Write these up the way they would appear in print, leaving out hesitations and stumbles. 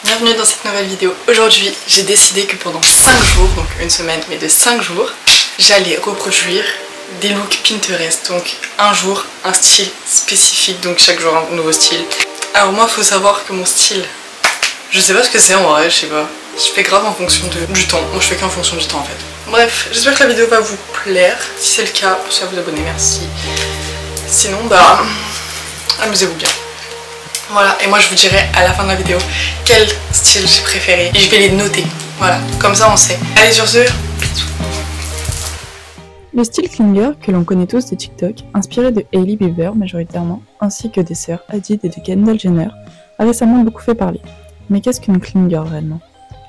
Bienvenue dans cette nouvelle vidéo. Aujourd'hui, j'ai décidé que pendant 5 jours, donc une semaine, mais de 5 jours, j'allais reproduire des looks Pinterest. Donc un jour, un style spécifique, donc chaque jour un nouveau style. Alors moi, faut savoir que mon style, je sais pas ce que c'est en vrai, je sais pas. Je fais grave en fonction du temps. Moi, je fais qu'en fonction du temps en fait. Bref, j'espère que la vidéo va vous plaire. Si c'est le cas, pensez à vous abonner, merci. Sinon, bah, amusez-vous bien. Voilà, et moi je vous dirai à la fin de la vidéo quel style j'ai préféré et je vais les noter. Voilà, comme ça on sait. Allez, sur ce, bisous. Le style clinger, que l'on connaît tous de TikTok, inspiré de Hailey Bieber majoritairement, ainsi que des sœurs Hadid et de Kendall Jenner, a récemment beaucoup fait parler. Mais qu'est-ce qu'une clean girl réellement?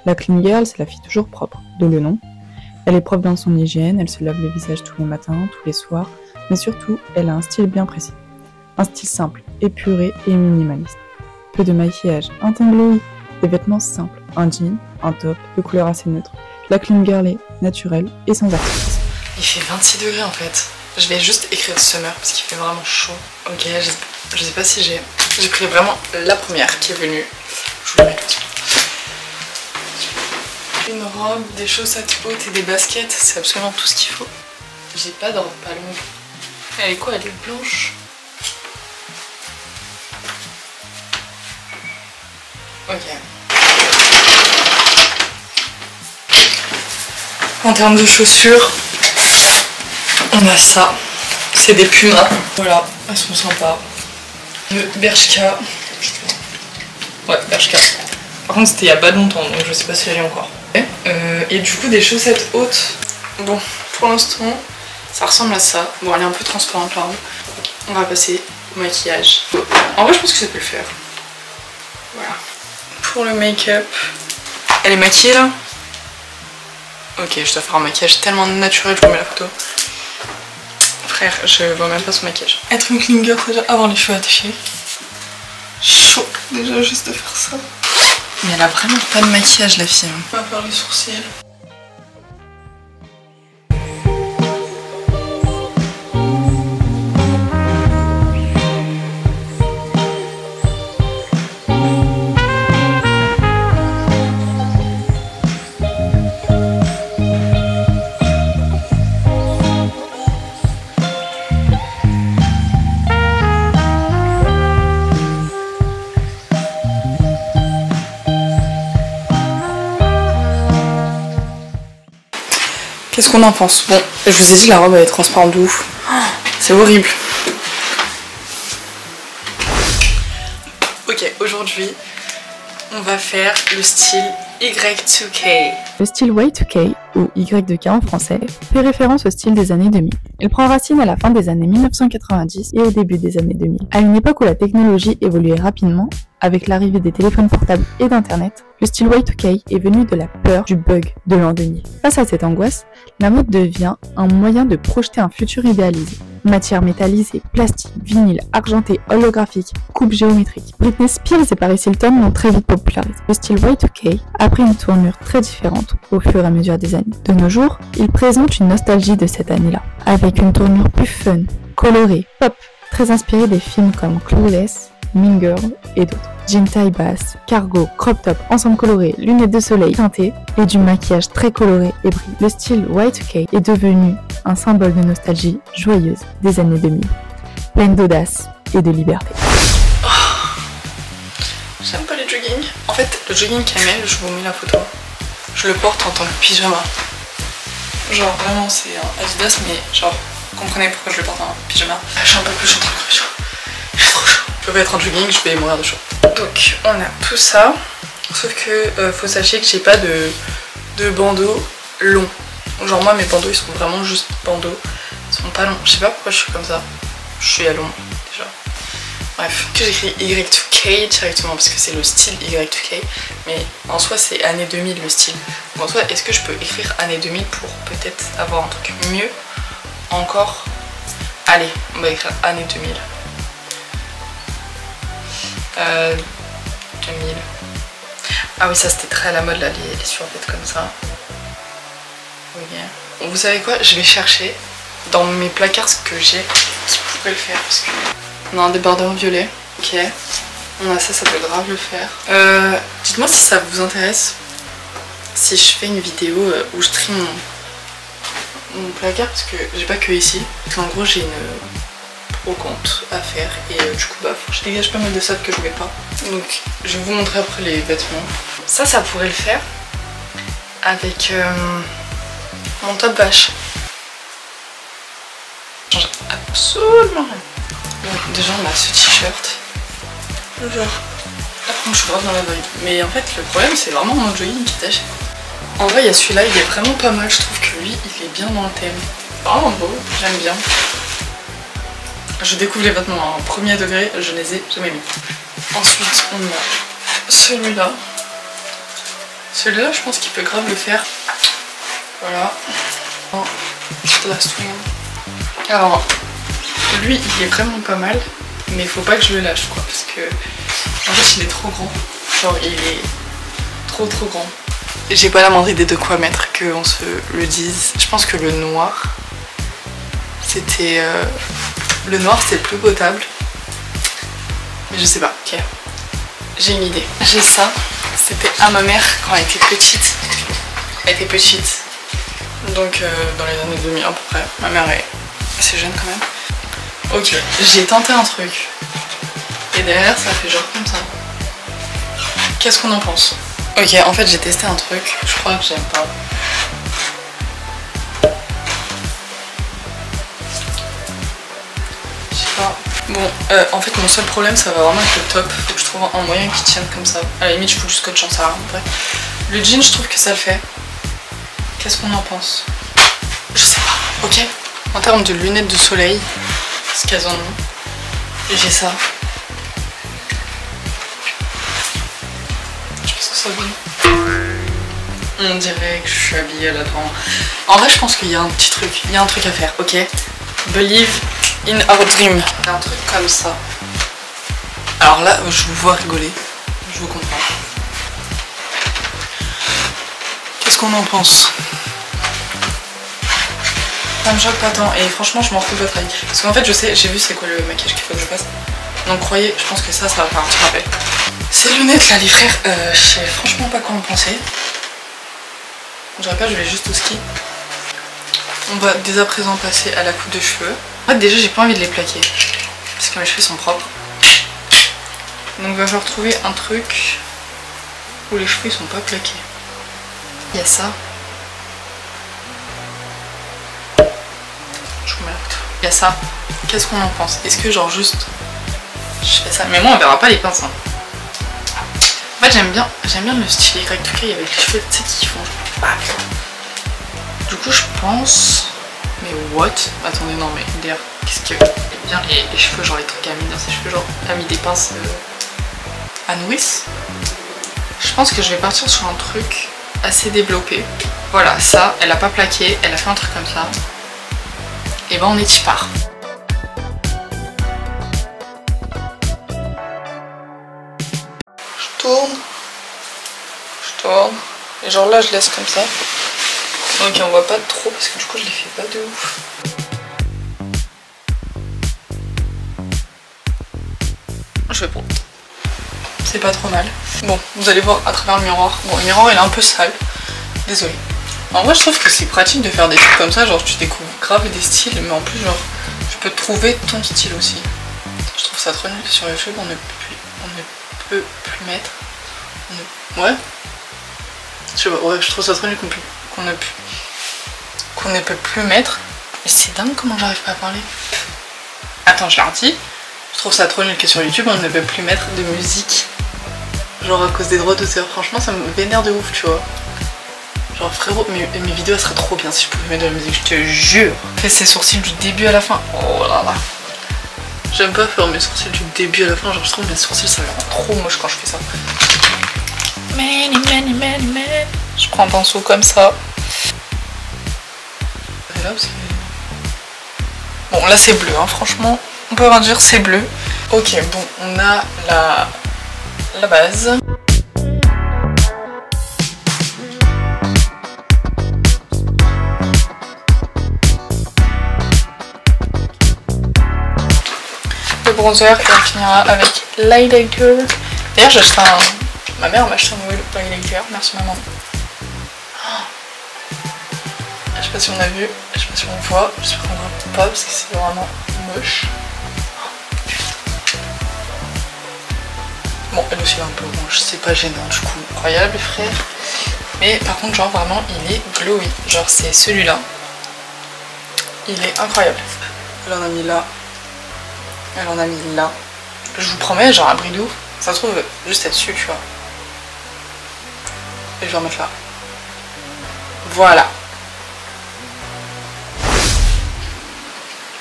La clean girl, c'est la fille toujours propre, d'où le nom. Elle est propre dans son hygiène, elle se lave le visage tous les matins, tous les soirs, mais surtout, elle a un style bien précis. Un style simple, épuré et minimaliste. Peu de maquillage, un teint glowy, des vêtements simples, un jean, un top, de couleur assez neutre. La clean girl est naturelle et sans artifice. Il fait 26 degrés en fait. Je vais juste écrire summer parce qu'il fait vraiment chaud. Ok, je sais pas si j'ai pris vraiment la première qui est venue. Je vous la mets comme ça. Une robe, des chaussettes hautes et des baskets, c'est absolument tout ce qu'il faut. J'ai pas de robe pas longue. Elle est quoi? Elle est blanche. Ok. En termes de chaussures, on a ça. C'est des Puma. Voilà, elles sont sympas. De Bershka. Ouais, Bershka. Par contre, c'était il y a pas longtemps, donc je sais pas si elle est encore. Et du coup, des chaussettes hautes. Bon, pour l'instant, ça ressemble à ça. Bon, elle est un peu transparente là. On va passer au maquillage. En vrai, je pense que ça peut le faire. Voilà. Pour le make-up, elle est maquillée là? Ok, je dois faire un maquillage tellement naturel, je vous mets la photo. Frère, je vois même pas son maquillage. Être une clean girl, c'est déjà avoir les cheveux attachés. Chaud, déjà juste de faire ça. Mais elle a vraiment pas de maquillage la fille. On va faire les sourcils. Qu'est-ce qu'on en pense? Bon, je vous ai dit la robe elle est transparente de ouf. C'est horrible. Ok, aujourd'hui, on va faire le style Y2K. Le style Y2K, ou Y2K en français, fait référence au style des années 2000. Il prend racine à la fin des années 1990 et au début des années 2000. À une époque où la technologie évoluait rapidement, avec l'arrivée des téléphones portables et d'internet, le style Y2K est venu de la peur du bug de l'an 2000. Face à cette angoisse, la mode devient un moyen de projeter un futur idéalisé. Matière métallisée, plastique, vinyle, argenté, holographique, coupe géométrique. Britney Spears et Paris Hilton l'ont très vite popularisé. Le style Y2K a pris une tournure très différente au fur et à mesure des années. De nos jours, il présente une nostalgie de cette année-là, avec une tournure plus fun, colorée, pop, très inspirée des films comme Clueless, Mean Girl et d'autres. Jean taille basse, cargo, crop top, ensemble coloré, lunettes de soleil teintées et du maquillage très coloré et brillant. Le style Y2K est devenu un symbole de nostalgie joyeuse des années 2000, pleine d'audace et de liberté. Oh, j'aime pas les jogging. En fait, le jogging camel, je vous mets la photo. Je le porte en tant que pyjama. Genre vraiment c'est un Adidas, mais genre comprenez pourquoi je le porte en pyjama. Je suis un peu plus, je suis en train de crever chaud. Il fait trop chaud. Je vais être en jogging, je vais mourir de chaud. Donc on a tout ça, sauf que faut sachez que j'ai pas de bandeaux longs. Genre moi mes bandeaux ils sont vraiment juste bandeaux, ils sont pas longs. Je sais pas pourquoi je suis comme ça. Je suis à long déjà. Bref, que j'écris Y2K directement parce que c'est le style Y2K, mais en soi c'est année 2000 le style. Donc en soi est-ce que je peux écrire année 2000 pour peut-être avoir un truc mieux encore? Allez, on va écrire année 2000. 2000. Ah oui, ça c'était très à la mode là, les survêtements comme ça. Okay. Vous savez quoi? Je vais chercher dans mes placards ce que j'ai qui pourrait le faire parce que on a un débardeur violet. Ok. Ouais, ça peut grave le faire. Dites-moi si ça vous intéresse. Si je fais une vidéo où je trie mon placard, parce que j'ai pas que ici. Parce qu'en gros j'ai une brocante à faire et du coup bah faut que je dégage pas mal de sable que je mets pas. Donc je vais vous montrer après les vêtements. Ça pourrait le faire avec mon top vache. Ça change absolument rien. Donc déjà on a ce t-shirt. Genre, après je suis grave dans la vibe. Mais en fait le problème c'est vraiment mon jogging qui tâche. En vrai il y a celui-là, il est vraiment pas mal, je trouve que lui il est bien dans le thème. Vraiment beau, j'aime bien. Je découvre les vêtements en premier degré, je les ai jamais mis. Ensuite on a celui-là. Celui-là je pense qu'il peut grave le faire. Voilà. Alors lui il est vraiment pas mal, mais il faut pas que je le lâche quoi, parce que en fait il est trop grand. Genre il est trop grand. J'ai pas la moindre idée de quoi mettre, qu'on se le dise. Je pense que le noir c'était le noir c'est plus potable, mais je sais pas. Ok, j'ai une idée. J'ai ça, c'était à ma mère quand elle était petite. Elle était petite, donc dans les années 2000 à peu près. Ma mère est assez jeune quand même. Ok, j'ai tenté un truc et derrière ça fait genre comme ça. Qu'est-ce qu'on en pense? Ok, en fait j'ai testé un truc, je crois que j'aime pas. Je sais pas. Bon, en fait mon seul problème ça va vraiment être le top. Faut que je trouve un moyen qui tienne comme ça. À la limite je faut que je scotche en ça. Bref. Le jean je trouve que ça le fait. Qu'est-ce qu'on en pense? Je sais pas. Ok. En termes de lunettes de soleil, ce qu'elles en ont, j'ai ça. Je pense que ça va. On dirait que je suis habillée là-dedans. En vrai je pense qu'il y a un petit truc. Il y a un truc à faire, ok? Believe in our dream. Il y a un truc comme ça. Alors là, je vous vois rigoler. Je vous comprends. Qu'est-ce qu'on en pense? Ça me choque pas tant et franchement je m'en fous de votre avis. Parce qu'en fait je sais, j'ai vu c'est quoi le maquillage qu'il faut que je fasse. Donc croyez, je pense que ça va faire un petit rappel. Ces lunettes là les frères, je sais franchement pas quoi en penser. Je dirais pas, je vais juste au ski. On va dès à présent passer à la coupe de cheveux. En fait déjà j'ai pas envie de les plaquer. Parce que mes cheveux sont propres. Donc il va falloir trouver un truc où les cheveux ils sont pas plaqués. Il y a ça. Il y a ça. Qu'est-ce qu'on en pense? Est-ce que genre juste je fais ça? Mais moi on verra pas les pinces hein. En fait j'aime bien le style Y2K avec les cheveux tu sais qui font genre... Du coup je pense... Mais what? Attendez non mais d'ailleurs qu'est-ce que... bien les cheveux genre les trucs à mis dans ses cheveux genre elle a mis des pinces à nourrice. Je pense que je vais partir sur un truc assez développé. Voilà ça, elle a pas plaqué, elle a fait un truc comme ça. Et ben on est y part. Je tourne. Et genre là je laisse comme ça. Donc on voit pas trop parce que du coup je les fais pas de ouf. Je vais prendre. C'est pas trop mal. Bon, vous allez voir à travers le miroir. Bon, le miroir il est un peu sale. Désolée. En vrai je trouve que c'est pratique de faire des trucs comme ça, genre tu découvres grave des styles, mais en plus genre tu peux trouver ton style aussi. Je trouve ça trop nul que sur les cheveux on ne peut plus mettre. Ouais. Je sais pas, ouais, je trouve ça trop nul qu'on ne peut plus mettre. Mais c'est dingue comment j'arrive pas à parler. Attends, je l'ai redis. Je trouve ça trop nul que sur YouTube on ne peut plus mettre de musique. Genre à cause des droits d'auteur. Franchement ça me vénère de ouf, tu vois. Genre frérot, mes vidéos elles seraient trop bien si je pouvais mettre de la musique, je te jure. Fais ses sourcils du début à la fin. Oh là là. J'aime pas faire mes sourcils du début à la fin, genre je trouve mes sourcils ça me rend trop moche quand je fais ça. Je prends un pinceau comme ça. Et là, parce que... Bon là c'est bleu, hein, franchement. On peut rien dire, c'est bleu. Ok, bon, on a la base. bronzer et on finira avec l'highlighter. D'ailleurs j'ai acheté un... Ma mère m'a acheté un nouvel highlighter, merci maman. Je sais pas si on a vu, je sais pas si on voit, j'espère qu'on voit pas parce que c'est vraiment moche. Bon, elle aussi est un peu rouge, c'est pas gênant du coup. Incroyable frère. Mais par contre genre vraiment il est glowy. Genre c'est celui-là. Il est incroyable. Elle en a mis là. Elle en a mis là. Je vous promets, genre un bridou, ça se trouve juste là-dessus, tu vois. Et je vais en mettre là. Voilà.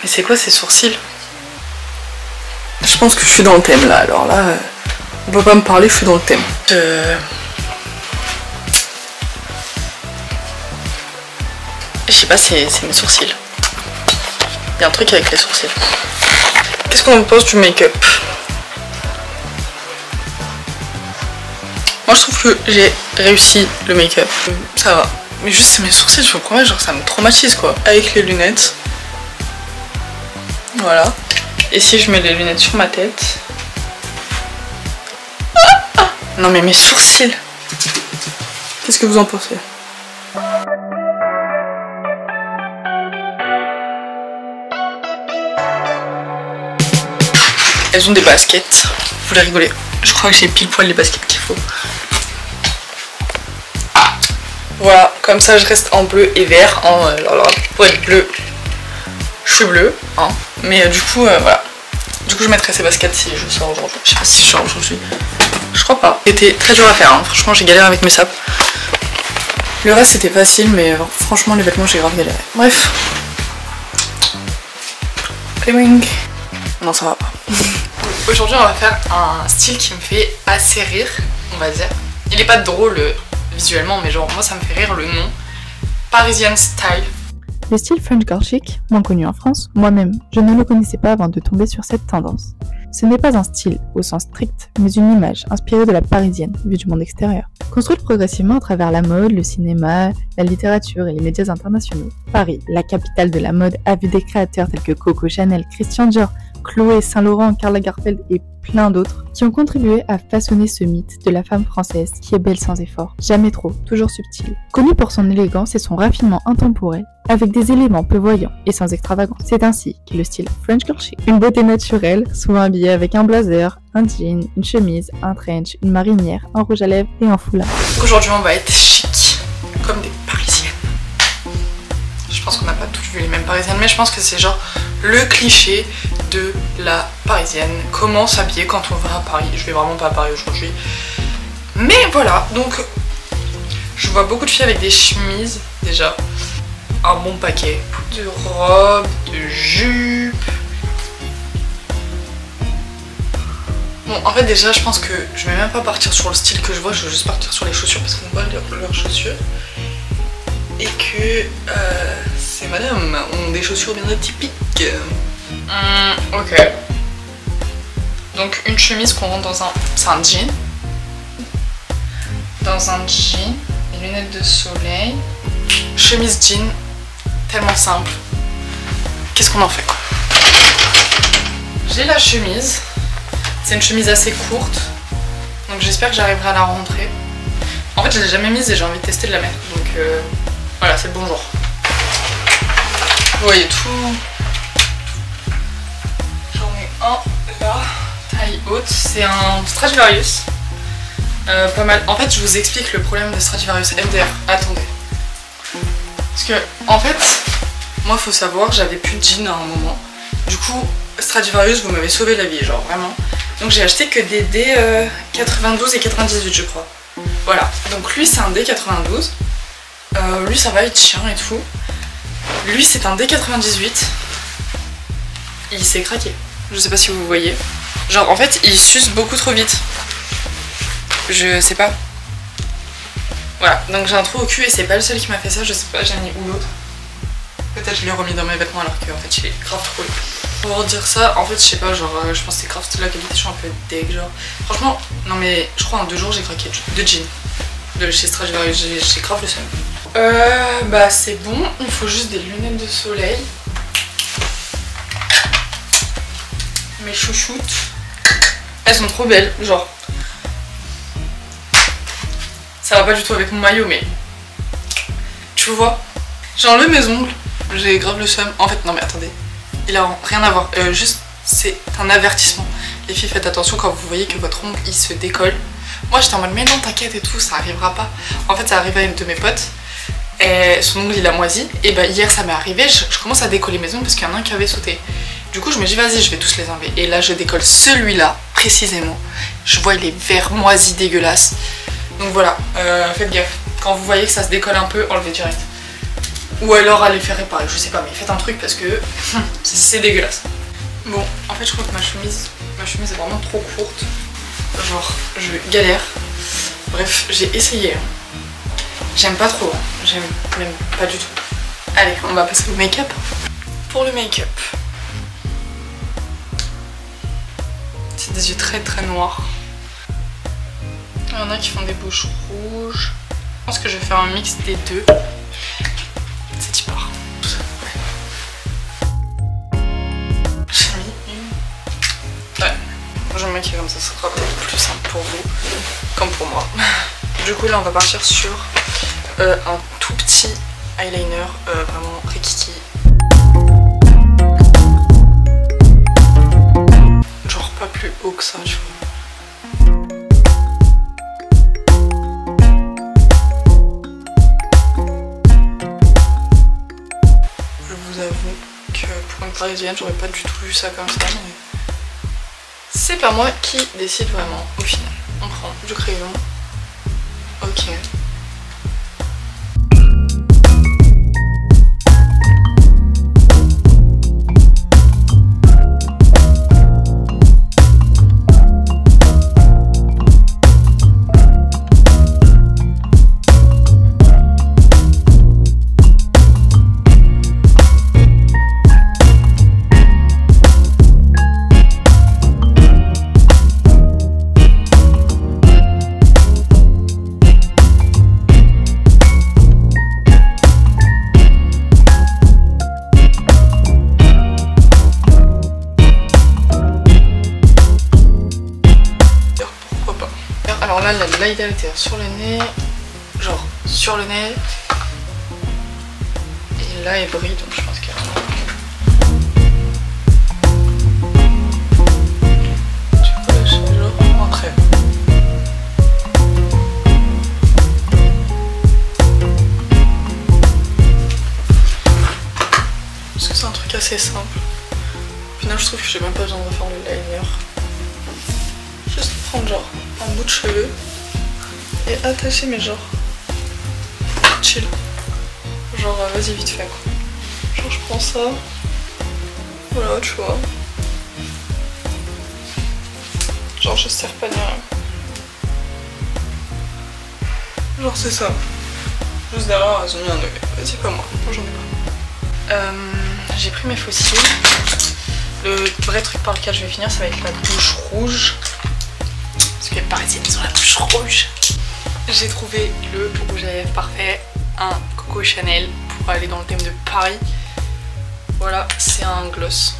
Mais c'est quoi ces sourcils? Je pense que je suis dans le thème là, alors là, on peut pas me parler, je suis dans le thème. Je sais pas, c'est mes sourcils. Il y a un truc avec les sourcils. Qu'est-ce qu'on pense du make-up? Moi je trouve que j'ai réussi le make-up. Ça va. Mais juste c'est mes sourcils, je vous promets, genre ça me traumatise quoi. Avec les lunettes. Voilà. Et si je mets les lunettes sur ma tête. Ah, non mais mes sourcils. Qu'est-ce que vous en pensez? Elles ont des baskets. Vous voulez rigoler? Je crois que j'ai pile poil les baskets qu'il faut. Voilà, comme ça je reste en bleu et vert. Alors pour être bleu, je suis bleu. Hein. Mais du coup, voilà. Du coup je mettrai ces baskets si je sors aujourd'hui. Je sais pas si je sors aujourd'hui. Je crois pas. C'était très dur à faire. Hein. Franchement j'ai galéré avec mes sapes. Le reste c'était facile mais franchement les vêtements j'ai grave galéré. Bref. Playing. Non ça va pas. Aujourd'hui on va faire un style qui me fait assez rire, on va dire. Il est pas drôle visuellement mais genre moi ça me fait rire le nom. Parisian Style. Le style French Girl Chic, moins connu en France, moi-même, je ne le connaissais pas avant de tomber sur cette tendance. Ce n'est pas un style au sens strict, mais une image inspirée de la parisienne, vue du monde extérieur. Construite progressivement à travers la mode, le cinéma, la littérature et les médias internationaux, Paris, la capitale de la mode, a vu des créateurs tels que Coco Chanel, Christian Dior, Chloé, Saint Laurent, Karl Lagerfeld et plein d'autres qui ont contribué à façonner ce mythe de la femme française qui est belle sans effort, jamais trop, toujours subtile. Connue pour son élégance et son raffinement intemporel, avec des éléments peu voyants et sans extravagance. C'est ainsi qu'est le style French Girl Chic. Une beauté naturelle, souvent habillée avec un blazer, un jean, une chemise, un trench, une marinière, un rouge à lèvres et un foulard. Aujourd'hui on va être chic, comme des parisiennes. Je pense qu'on n'a pas toutes vu les mêmes parisiennes, mais je pense que c'est genre le cliché de la parisienne. Comment s'habiller quand on va à Paris. Je vais vraiment pas à Paris aujourd'hui. Mais voilà, donc je vois beaucoup de filles avec des chemises déjà. Un bon paquet de robes, de jupes. Bon, en fait déjà je pense que je vais même pas partir sur le style que je vois, je vais juste partir sur les chaussures parce qu'on voit leurs chaussures. Et que ces madames ont des chaussures bien atypiques. Ok. Donc une chemise qu'on rentre dans un... C'est un jean. Dans un jean, des lunettes de soleil. Chemise jean, tellement simple. Qu'est-ce qu'on en fait? J'ai la chemise. C'est une chemise assez courte. Donc j'espère que j'arriverai à la rentrer. En fait je l'ai jamais mise et j'ai envie de tester de la mettre. Donc voilà, c'est le bon jour. Vous voyez tout. J'en ai un là, taille haute. C'est un Stradivarius. Pas mal. En fait je vous explique le problème de Stradivarius MDR. Attendez. Parce que en fait, moi faut savoir, j'avais plus de jeans à un moment. Du coup, Stradivarius, vous m'avez sauvé la vie, genre vraiment. Donc j'ai acheté que des D92 et 98 je crois. Voilà, donc lui c'est un D92. Lui ça va, il tient et tout. Lui c'est un D98. Il s'est craqué. Je sais pas si vous voyez. Genre en fait il suce beaucoup trop vite. Je sais pas. Voilà, donc j'ai un trou au cul et c'est pas le seul qui m'a fait ça, je sais pas, j'ai mis où l'autre. Peut-être je l'ai remis dans mes vêtements alors qu'en fait il est grave trop. Pour dire ça, en fait je sais pas, genre je pense que c'est grave la qualité, je suis un peu deg genre. Franchement, non mais je crois en 2 jours j'ai craqué de jeans. De chez Stradivarius, j'ai grave le seum. Bah c'est bon, il faut juste des lunettes de soleil. mes chouchoutes. Elles sont trop belles, genre. Ça va pas du tout avec mon maillot, mais tu vois. J'ai enlevé mes ongles, j'ai grave le seum. En fait, non mais attendez, il a rien à voir. Juste, c'est un avertissement. Les filles, faites attention quand vous voyez que votre ongle il se décolle. Moi j'étais en mode mais non t'inquiète et tout, ça arrivera pas. En fait ça arrive à une de mes potes. Et son ongle il a moisi. Et bah hier ça m'est arrivé, je commence à décoller mes ongles parce qu'il y en a un qui avait sauté. Du coup je me dis vas-y je vais tous les enlever. Et là je décolle celui-là précisément. Je vois il est vert moisi dégueulasse. Donc voilà, faites gaffe. Quand vous voyez que ça se décolle un peu, enlevez direct. Ou alors allez faire réparer, je sais pas, mais faites un truc parce que c'est dégueulasse. Bon, en fait je crois que ma chemise est vraiment trop courte. Genre, je galère. Bref, j'ai essayé. J'aime pas trop, j'aime même pas du tout. Allez, on va passer au make-up. Pour le make-up, c'est des yeux très très noirs. Il y en a qui font des bouches rouges. Je pense que je vais faire un mix des deux. C'est y part. J'ai mis une. Ouais, je vais me maquiller comme ça, ce sera peut-être plus simple pour vous, comme pour moi. Du coup, là, on va partir sur un tout petit eyeliner, vraiment rikiki. Genre pas plus haut que ça, tu vois. Parisienne, j'aurais pas du tout vu ça comme ça, mais c'est pas moi qui décide vraiment au final. On prend du crayon. Ok. Alors là, l'highlighter sur le nez, genre sur le nez, et là elle brille, donc je pense qu'elle du coup là je suis genre après. Parce que c'est un truc assez simple. Au final je trouve que j'ai même pas besoin de faire le liner. Juste prendre genre un bout de cheveux et attacher mes genres chill, genre vas-y vite fait quoi. Genre je prends ça, voilà tu vois, genre je serre pas ni rien, genre c'est ça, juste derrière elles ont mis un degré, c'est pas moi j'en ai pas. J'ai pris mes faux cils, le vrai truc par lequel je vais finir ça va être la bouche rouge. Parce que les parisiennes ils ont la bouche rouge. J'ai trouvé le rouge à lèvres parfait, un Coco Chanel pour aller dans le thème de Paris. Voilà, c'est un gloss.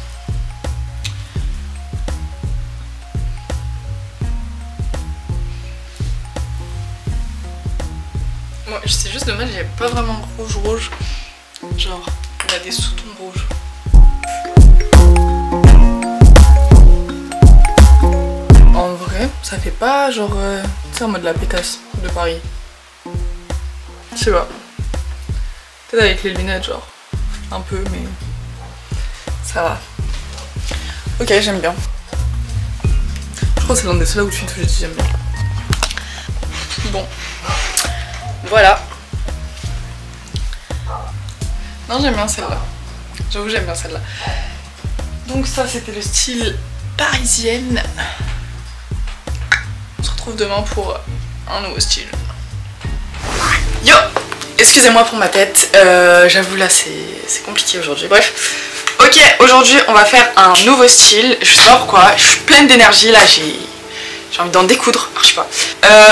Bon, c'est juste dommage, il n'y a pas vraiment rouge. Genre, il y a des sous-tons rouges. En vrai, ça fait pas genre, tu sais, en mode la pétasse de Paris. Je sais pas. Peut-être avec les lunettes, genre, un peu, mais ça va. Ok, j'aime bien. Je crois que c'est l'un des seuls où tu te dis j'aime bien. Bon, voilà. Non, j'aime bien celle-là. J'avoue, j'aime bien celle-là. Donc ça, c'était le style parisienne. On se retrouve demain pour un nouveau style. Yo! Excusez-moi pour ma tête, j'avoue là c'est compliqué aujourd'hui. Bref, ok, aujourd'hui on va faire un nouveau style. Je sais pas pourquoi, je suis pleine d'énergie là, j'ai envie d'en découdre, je sais pas.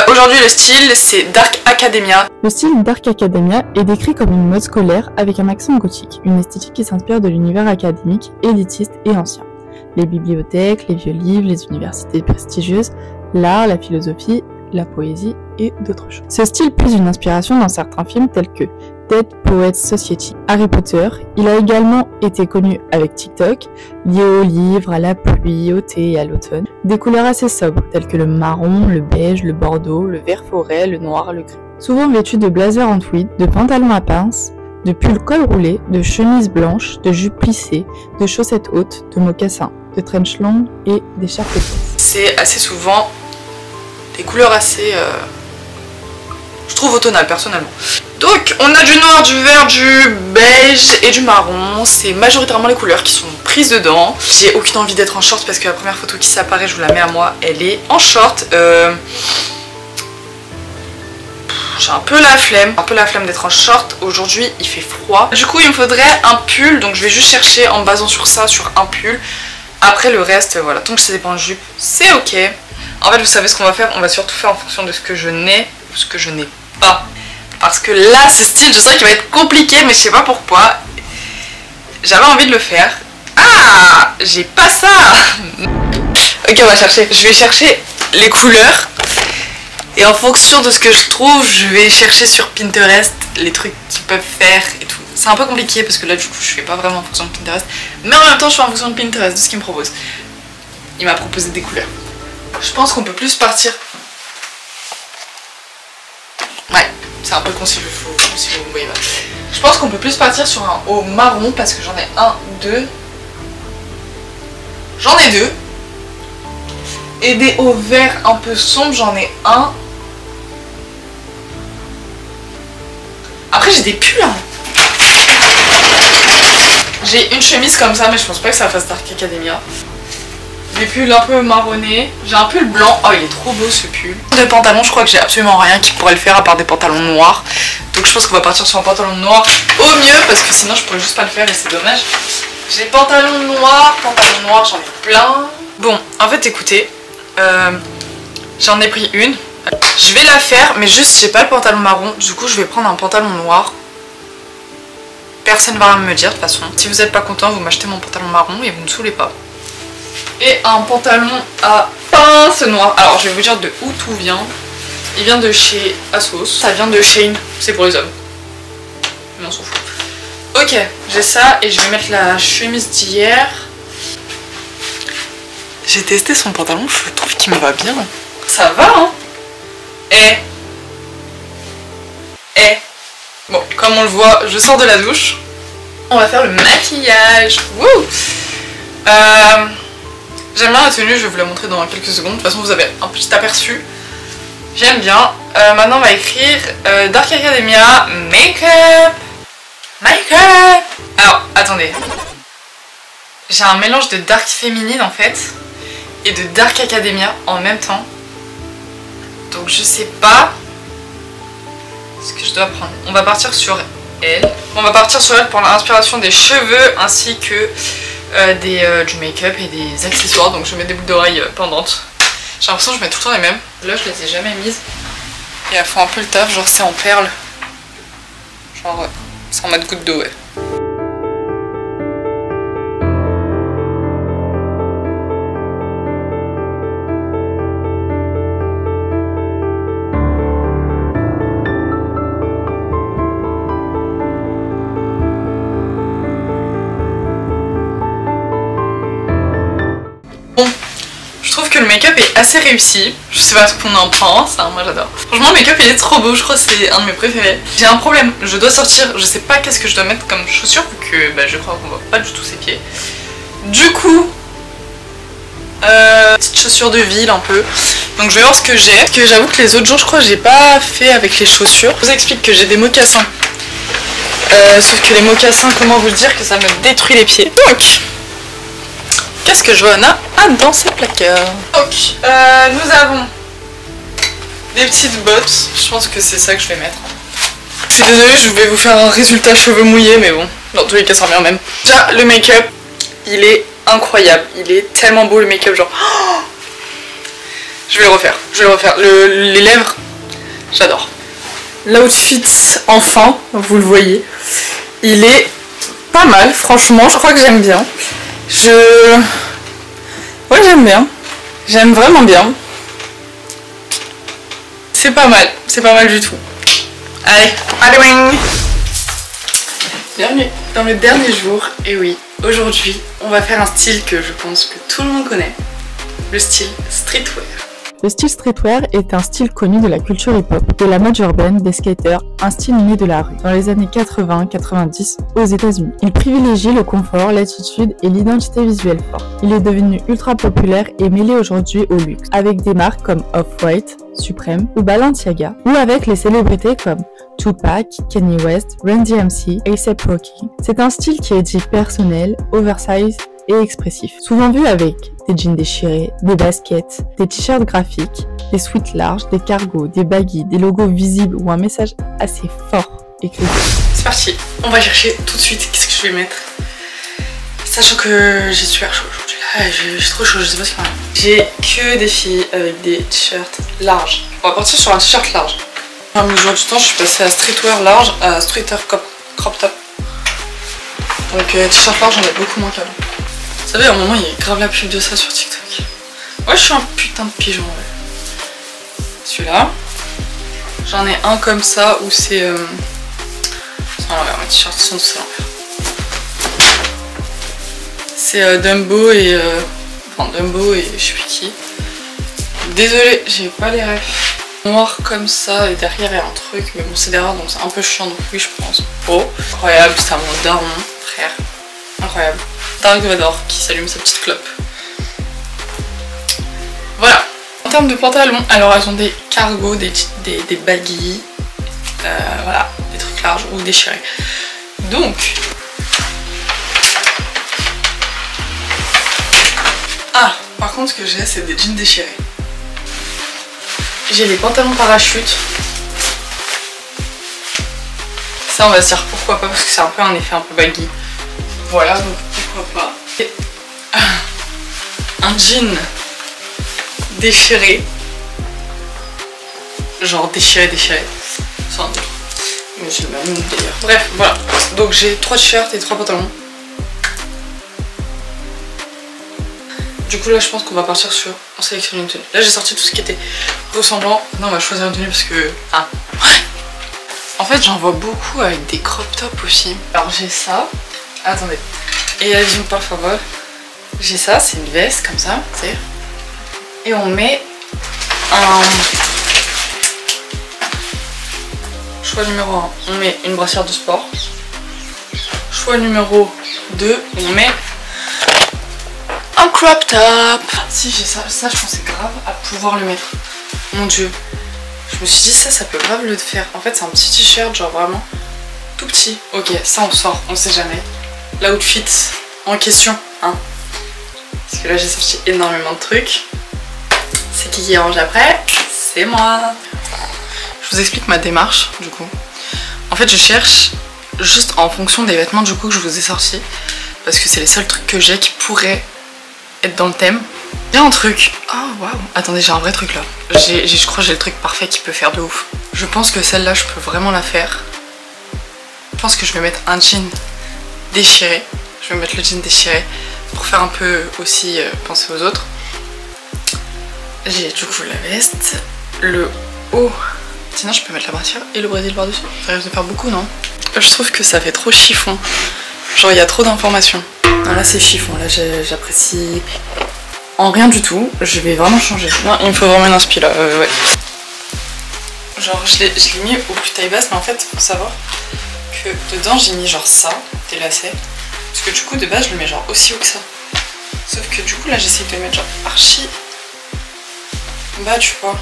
Aujourd'hui le style c'est Dark Academia. Le style Dark Academia est décrit comme une mode scolaire avec un accent gothique, une esthétique qui s'inspire de l'univers académique, élitiste et ancien. les bibliothèques, les vieux livres, les universités prestigieuses, l'art, la philosophie, la poésie et d'autres choses. Ce style puise une inspiration dans certains films tels que Dead Poets Society, Harry Potter. Il a également été connu avec TikTok, lié aux livres, à la pluie, au thé et à l'automne. Des couleurs assez sobres telles que le marron, le beige, le bordeaux, le vert forêt, le noir, le gris. Souvent vêtu de blazers en tweed, de pantalons à pinces, de pulls col roulé, de chemises blanches, de jupes plissées, de chaussettes hautes, de mocassins, de trench longues et d'écharpes épaisses. C'est assez souvent des couleurs assez, je trouve automnales personnellement. Donc on a du noir, du vert, du beige et du marron. C'est majoritairement les couleurs qui sont prises dedans. J'ai aucune envie d'être en short parce que la première photo qui s'apparaît, je vous la mets à moi, elle est en short. J'ai un peu la flemme d'être en short. Aujourd'hui il fait froid. Du coup il me faudrait un pull, donc je vais juste chercher en me basant sur ça, sur un pull. Après le reste, voilà, tant que c'est des pans de jupe, c'est ok. En fait vous savez ce qu'on va faire, on va surtout faire en fonction de ce que je n'ai ou ce que je n'ai pas. Parce que là ce style je sens qu'il va être compliqué mais je sais pas pourquoi. J'avais envie de le faire. Ah, j'ai pas ça. Ok, on va chercher. Je vais chercher les couleurs. Et en fonction de ce que je trouve, je vais chercher sur Pinterest les trucs qu'ils peuvent faire et tout. C'est un peu compliqué parce que là du coup je fais pas vraiment en fonction de Pinterest. Mais en même temps je fais en fonction de Pinterest, de ce qu'il me propose. Il m'a proposé des couleurs. Je pense qu'on peut plus partir. Ouais, c'est un peu con si vous me voyez pas. Je pense qu'on peut plus partir sur un haut marron parce que j'en ai un, deux. J'en ai deux. Et des hauts verts un peu sombres, j'en ai un. Après j'ai des pulls hein. J'ai une chemise comme ça mais je pense pas que ça fasse Dark Academia. Des pulls un peu marronnés. J'ai un pull blanc. Oh il est trop beau ce pull. De pantalons je crois que j'ai absolument rien qui pourrait le faire à part des pantalons noirs. Donc je pense qu'on va partir sur un pantalon noir au mieux parce que sinon je pourrais juste pas le faire et c'est dommage. J'ai pantalons noirs j'en ai plein. Bon en fait écoutez, j'en ai pris une. Je vais la faire mais juste j'ai pas le pantalon marron. Du coup je vais prendre un pantalon noir. Personne va rien me dire de toute façon. Si vous êtes pas content vous m'achetez mon pantalon marron et vous ne saoulez pas. Et un pantalon à pince noire. Alors je vais vous dire de où tout vient. Il vient de chez Asos. Ça vient de Shein. C'est pour les hommes. Mais on s'en fout. Ok, j'ai ça et je vais mettre la chemise d'hier. J'ai testé son pantalon, je trouve qu'il me va bien. Ça va hein. Bon, comme on le voit, je sors de la douche. On va faire le maquillage. Wouh. J'aime bien la tenue, je vais vous la montrer dans quelques secondes. De toute façon vous avez un petit aperçu. J'aime bien. Maintenant on va écrire Dark Academia Makeup. Alors attendez. J'ai un mélange de dark féminine en fait et de Dark Academia en même temps. Donc je sais pas ce que je dois prendre. On va partir sur elle. On va partir sur elle pour l'inspiration des cheveux ainsi que du make-up et des accessoires. Donc je mets des boucles d'oreilles pendantes. J'ai l'impression que je mets tout le temps les mêmes. Là je les ai jamais mises. Et elles font un peu le taf, genre c'est en perles. Genre c'est en mode goutte d'eau ouais. Que le make-up est assez réussi, je sais pas ce qu'on en pense, hein, moi j'adore. Franchement le make-up il est trop beau, je crois que c'est un de mes préférés. J'ai un problème, je dois sortir, je sais pas qu'est-ce que je dois mettre comme chaussures vu que bah, je crois qu'on voit pas du tout ses pieds. Du coup, petite chaussure de ville un peu, donc je vais voir ce que j'ai. Parce que j'avoue que les autres jours je crois que j'ai pas fait avec les chaussures. Je vous explique que j'ai des mocassins, sauf que les mocassins, comment vous le dire que ça me détruit les pieds. Donc qu'est-ce que Johanna a dans ses placards? Donc, nous avons des petites bottes. Je pense que c'est ça que je vais mettre. Je suis désolée, je vais vous faire un résultat cheveux mouillés, mais bon, dans tous les cas, ça revient même. Déjà, le make-up, il est incroyable. Il est tellement beau, le make-up, genre... Oh, je vais le refaire, les lèvres, j'adore. L'outfit, enfin, vous le voyez, il est pas mal, franchement, je crois que j'aime bien. Ouais, j'aime bien. J'aime vraiment bien. C'est pas mal du tout. Allez, Halloween! Bienvenue dans le dernier jour. Et oui, aujourd'hui, on va faire un style que je pense que tout le monde connaît. Le style streetwear. Le style streetwear est un style connu de la culture hip-hop, de la mode urbaine, des skaters, un style né de la rue, dans les années 80-90 aux États-Unis. Il privilégie le confort, l'attitude et l'identité visuelle forte. Il est devenu ultra populaire et mêlé aujourd'hui au luxe, avec des marques comme Off-White, Supreme ou Balenciaga, ou avec les célébrités comme Tupac, Kanye West, Run DMC, A$AP Rocky. C'est un style qui est dit personnel, oversize et expressif, souvent vu avec des jeans déchirés, des baskets, des t-shirts graphiques, des sweats larges, des cargos, des baggies, des logos visibles ou un message assez fort écrit. C'est parti, on va chercher tout de suite qu'est-ce que je vais mettre. Sachant que j'ai super chaud aujourd'hui. J'ai trop chaud, je sais pas ce qu'il y a. J'ai que des filles avec des t-shirts larges. On va partir sur un t-shirt large. Au mesure du temps, je suis passée à streetwear large, à streetwear crop top. Donc t-shirt large, j'en ai beaucoup moins qu'avant. Vous savez, à un moment, il y a grave la pub de ça sur TikTok. Ouais, je suis un putain de pigeon, ouais. Celui-là. J'en ai un comme ça où c'est... à l'envers, mes t-shirts sont tous à l'envers. C'est Dumbo et... Enfin, Dumbo et je sais plus qui. Désolée, j'ai pas les refs. Noir comme ça, et derrière il y a un truc, mais bon, c'est derrière donc c'est un peu chiant, donc oui, je pense. Oh, incroyable, c'est à mon daron, frère. Incroyable. Dark Vador qui s'allume sa petite clope. Voilà. En termes de pantalons, alors elles ont des cargos, des baggies, voilà, des trucs larges ou déchirés. Donc, par contre, ce que j'ai, c'est des jeans déchirés. J'ai des pantalons parachutes. Ça, on va se dire pourquoi pas, parce que c'est un peu un effet un peu baggy. Voilà, donc pourquoi pas. Et un jean déchiré. Genre déchiré. Enfin, mais c'est le même d'ailleurs. Bref, voilà. Donc j'ai 3 t-shirts et 3 pantalons. Du coup là je pense qu'on va partir sur... On sélectionne une tenue. Là j'ai sorti tout ce qui était ressemblant. Non, on va choisir une tenue parce que... En fait j'en vois beaucoup avec des crop tops aussi. Alors j'ai ça. Attendez. Et allez-y par favor. J'ai ça, c'est une veste comme ça, tu sais. Et on met un... Choix numéro 1, on met une brassière de sport. Choix numéro 2, on met un crop top. Si j'ai ça, je pensais grave à pouvoir le mettre. Mon dieu. Je me suis dit ça peut grave le faire. En fait c'est un petit t-shirt genre vraiment tout petit. Ok, ça on sort, on sait jamais. L'outfit en question, hein. Parce que là j'ai sorti énormément de trucs. C'est qui range après? C'est moi. Je vous explique ma démarche du coup. En fait je cherche juste en fonction des vêtements du coup que je vous ai sortis. Parce que c'est les seuls trucs que j'ai qui pourraient être dans le thème. Il y a un truc. Oh waouh. Attendez, j'ai un vrai truc là. Je crois que j'ai le truc parfait qui peut faire de ouf. Je pense que celle-là je peux vraiment la faire. Je pense que je vais mettre un jean déchiré. Je vais mettre le jean déchiré pour faire un peu aussi penser aux autres. J'ai du coup la veste, le haut. Sinon je peux mettre la brassière et le brésil par dessus. Ça risque de faire beaucoup, non? Je trouve que ça fait trop chiffon. Genre il y a trop d'informations. Non là c'est chiffon, là j'apprécie en rien du tout. Je vais vraiment changer. Non, il me faut vraiment une inspi là, ouais. Genre je l'ai mis au plus taille basse, mais en fait faut savoir que dedans j'ai mis genre ça, des lacets. Parce que du coup de base je le mets genre aussi haut que ça. Sauf que du coup là j'essaie de le mettre genre archi bas, tu vois.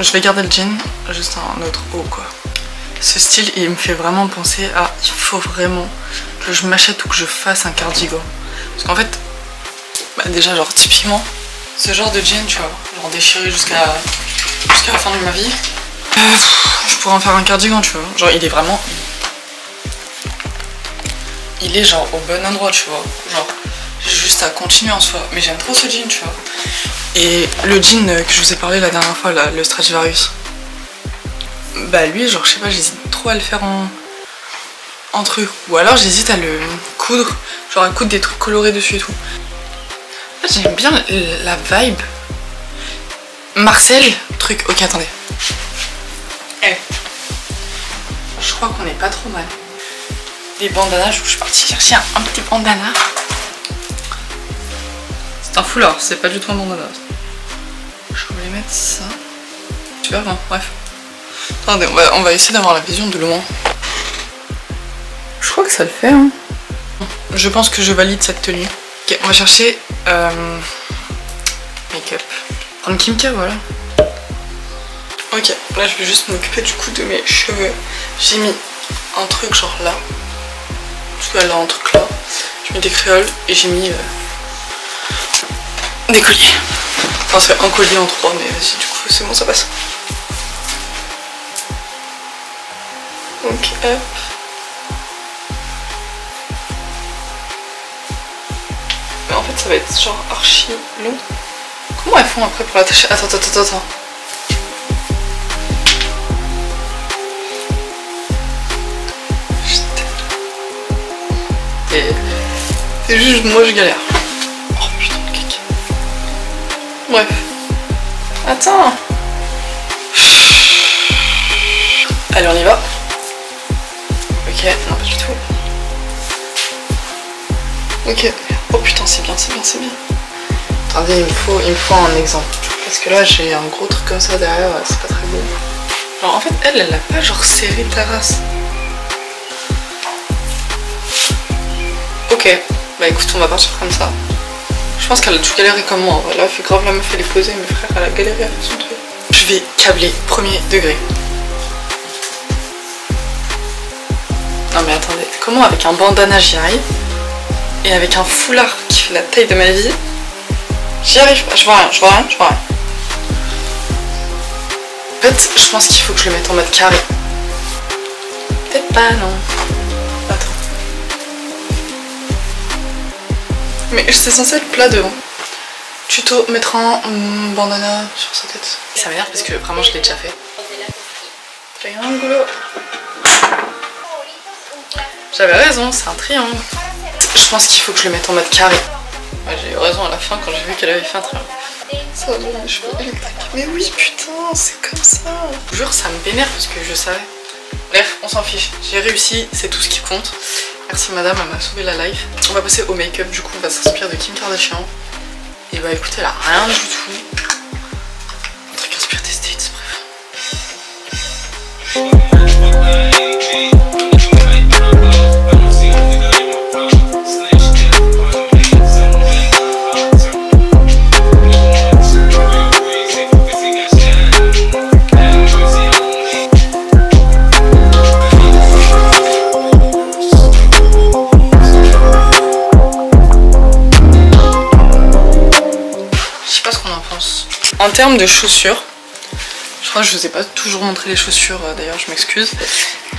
Je vais garder le jean, juste un autre haut quoi. Ce style il me fait vraiment penser à il faut vraiment que je m'achète ou que je fasse un cardigan. Parce qu'en fait, bah déjà genre typiquement ce genre de jean, tu vois, genre déchiré jusqu'à la fin de ma vie. Je pourrais en faire un cardigan, tu vois. Genre il est vraiment... Il est genre au bon endroit, tu vois. Genre j'ai juste à continuer en soi. Mais j'aime trop ce jean, tu vois. Et le jean que je vous ai parlé la dernière fois, là, le Stradivarius. Bah lui, genre je sais pas, j'hésite trop à le faire en truc. Ou alors j'hésite à le coudre, genre à coudre des trucs colorés dessus et tout. En fait fait j'aime bien la vibe. Marcel, truc, ok attendez. Eh. Je crois qu'on est pas trop mal. Des bandanas, je suis partie chercher un petit bandana. C'est un foulard, c'est pas du tout un bandana. Je voulais mettre ça. Super bon, bref. Attendez, on va essayer d'avoir la vision de loin. Je crois que ça le fait hein. Je pense que je valide cette tenue. Ok, on va chercher make-up. Prendre Kimka, voilà. Ok, là je vais juste m'occuper du coup de mes cheveux. J'ai mis un truc genre là. Parce qu'elle a un truc là. J'ai mis des créoles et j'ai mis des colliers. Enfin c'est un collier en 3 mais vas-y du coup c'est bon ça passe. Donc hop. Mais en fait ça va être genre archi long. Comment elles font après pour l'attacher? Attends. C'est juste moi je galère. Oh putain de caca. Bref. Attends. Allez on y va. Ok, non pas du tout. Ok. Oh putain c'est bien. Attendez, il me faut un exemple. Parce que là j'ai un gros truc comme ça derrière, c'est pas très beau. Alors en fait elle a pas genre serré ta race. Ok, bah écoute on va partir comme ça. Je pense qu'elle a dû galérer comme moi. Là elle fait grave la meuf, elle est posée, mes frères elle a galéré à faire son truc. Je vais câbler premier degré. Non mais attendez, comment avec un bandana j'y arrive? Et avec un foulard qui fait la taille de ma vie, j'y arrive pas, je vois rien. En fait, je pense qu'il faut que je le mette en mode carré. Peut-être pas, non. Attends. Mais c'est censé être plat devant. Tuto, mettre un bandana sur sa tête. Ça m'énerve parce que vraiment je l'ai déjà fait. Triangle. J'avais raison, c'est un triangle. Je pense qu'il faut que je le mette en mode carré. Ouais, j'ai eu raison à la fin quand j'ai vu qu'elle avait fait un triangle. Ça va donner les cheveux électriques. Mais oui, putain, c'est comme ça. Je vous jure, ça me vénère parce que je savais. Bref, on s'en fiche. J'ai réussi, c'est tout ce qui compte. Merci madame, elle m'a sauvé la life. On va passer au make-up, du coup, on va s'inspirer de Kim Kardashian. Et bah écoutez, elle a rien du tout. Un truc inspiré des States, bref. En termes de chaussures, je crois que je vous ai pas toujours montré les chaussures, d'ailleurs je m'excuse.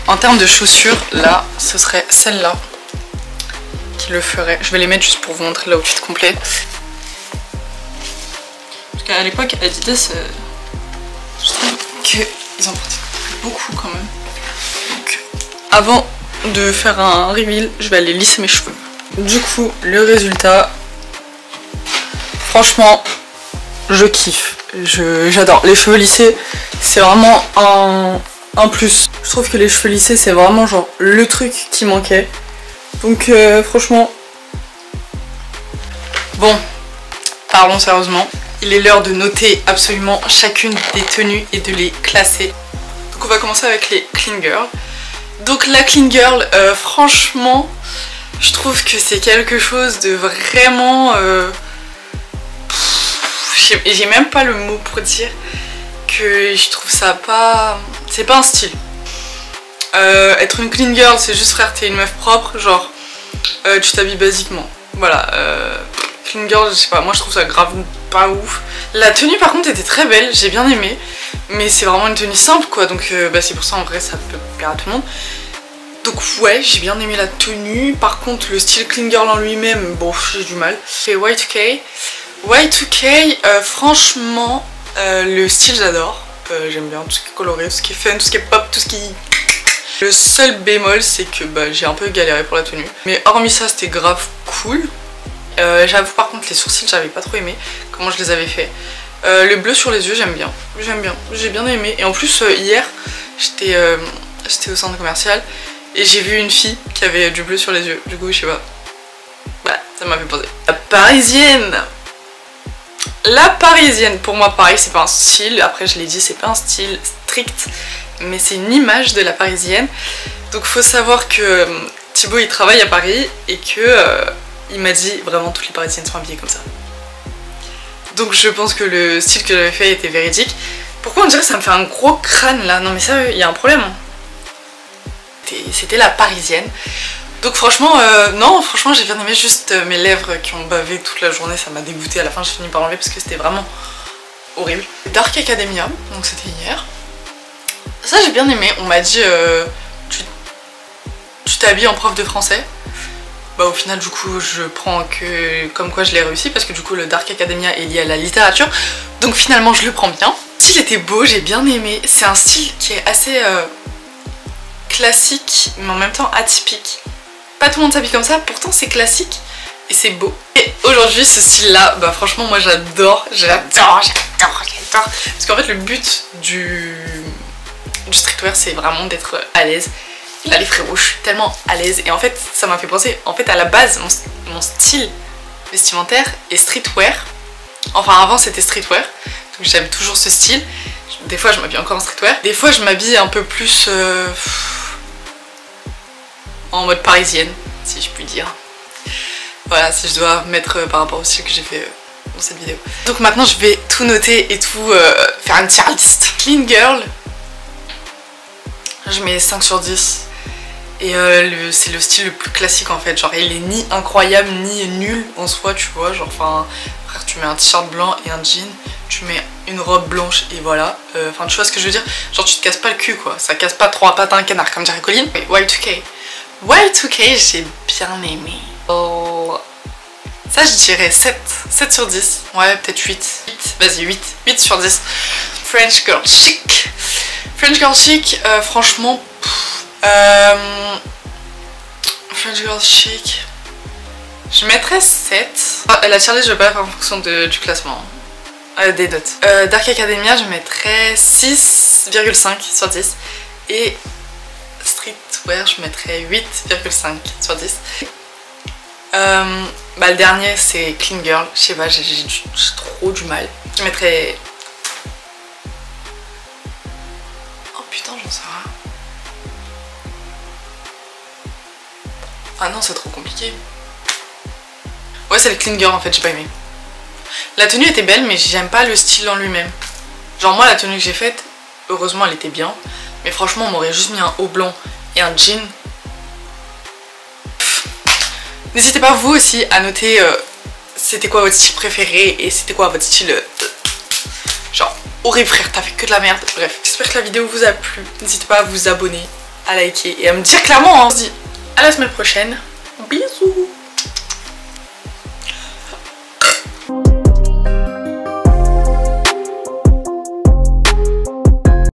En termes de chaussures, là, ce serait celle-là qui le ferait. Je vais les mettre juste pour vous montrer l'outfit complet. Parce qu'à l'époque, Adidas, je trouve qu'ils en portaient beaucoup quand même. Donc, avant de faire un reveal, je vais aller lisser mes cheveux. Du coup, le résultat, franchement, je kiffe. J'adore. Les cheveux lissés, c'est vraiment un plus. Je trouve que les cheveux lissés, c'est vraiment genre le truc qui manquait. Donc franchement... Bon, parlons sérieusement. Il est l'heure de noter absolument chacune des tenues et de les classer. Donc on va commencer avec les clean girls. Donc la clean girl, franchement, je trouve que c'est quelque chose de vraiment... J'ai même pas le mot pour dire que je trouve ça pas... C'est pas un style. Être une clean girl, c'est juste frère, t'es une meuf propre, genre tu t'habilles basiquement. Voilà, clean girl, je sais pas, moi je trouve ça grave pas ouf. La tenue par contre était très belle, j'ai bien aimé. Mais c'est vraiment une tenue simple quoi, donc bah, c'est pour ça en vrai ça peut plaire à tout le monde. Donc ouais, j'ai bien aimé la tenue. Par contre le style clean girl en lui-même, bon j'ai du mal. C'est Y2K. Y2K, franchement, le style j'adore. J'aime bien tout ce qui est coloré, tout ce qui est fun, tout ce qui est pop, tout ce qui... Le seul bémol c'est que bah, j'ai un peu galéré pour la tenue. Mais hormis ça c'était grave cool. J'avoue par contre les sourcils j'avais pas trop aimé comment je les avais fait. Le bleu sur les yeux j'aime bien, j'ai bien aimé. Et en plus hier j'étais au centre commercial et j'ai vu une fille qui avait du bleu sur les yeux. Du coup je sais pas, bah ça m'a fait penser. La parisienne pour moi pareil, c'est pas un style, après je l'ai dit, c'est pas un style strict, mais c'est une image de la parisienne. Donc faut savoir que Thibaut il travaille à Paris et que il m'a dit vraiment toutes les parisiennes sont habillées comme ça. Donc je pense que le style que j'avais fait était véridique. Pourquoi on dirait que ça me fait un gros crâne là? Non mais sérieux, il y a un problème. C'était la parisienne. Donc franchement, non, franchement j'ai bien aimé, juste mes lèvres qui ont bavé toute la journée, ça m'a dégoûté. À la fin j'ai fini par enlever parce que c'était vraiment horrible. Dark Academia, donc c'était hier. Ça j'ai bien aimé, on m'a dit tu t'habilles en prof de français. Bah au final du coup je prends que comme quoi je l'ai réussi parce que du coup le Dark Academia est lié à la littérature. Donc finalement je le prends bien. Le style était beau, j'ai bien aimé. C'est un style qui est assez classique mais en même temps atypique. Pas tout le monde s'habille comme ça, pourtant c'est classique et c'est beau. Et aujourd'hui ce style là, bah franchement moi j'adore. Parce qu'en fait le but du streetwear c'est vraiment d'être à l'aise. Là les frérots, je suis tellement à l'aise et en fait ça m'a fait penser, en fait à la base mon style vestimentaire est streetwear. Enfin avant c'était streetwear, donc j'aime toujours ce style. Des fois je m'habille encore en streetwear, des fois je m'habille un peu plus en mode parisienne si je puis dire. Voilà, si je dois mettre par rapport au style que j'ai fait dans cette vidéo. Donc maintenant je vais tout noter et tout faire une tier list. Clean girl, je mets 5 sur 10. Et c'est le style le plus classique en fait, genre il est ni incroyable ni nul en soi, tu vois, genre enfin frère tu mets un t-shirt blanc et un jean, tu mets une robe blanche et voilà, enfin tu vois ce que je veux dire, genre tu te casses pas le cul quoi, ça casse pas trois pattes à un canard comme dirait Colline. Y2K, j'ai bien aimé. Oh. Ça je dirais 7 sur 10, ouais peut-être 8, vas-y 8 sur 10. French girl chic, franchement French girl chic, je mettrais 7. La tier list je vais pas la faire en fonction du classement, des notes. Dark Academia je mettrais 6,5 sur 10 et streetwear je mettrais 8,5 sur 10. Bah le dernier c'est clean girl, je sais pas, j'ai trop du mal. Je mettrais... Oh putain j'en sais rien. Ah non c'est trop compliqué. Ouais c'est le clean girl en fait, j'ai pas aimé. La tenue était belle mais j'aime pas le style en lui-même. Genre moi la tenue que j'ai faite, heureusement elle était bien. Mais franchement on m'aurait juste mis un haut blanc et un jean. N'hésitez pas vous aussi à noter c'était quoi votre style préféré et c'était quoi votre style genre horrible frère t'as fait que de la merde. Bref j'espère que la vidéo vous a plu. N'hésitez pas à vous abonner, à liker et à me dire clairement hein. On se dit à la semaine prochaine. Bisous.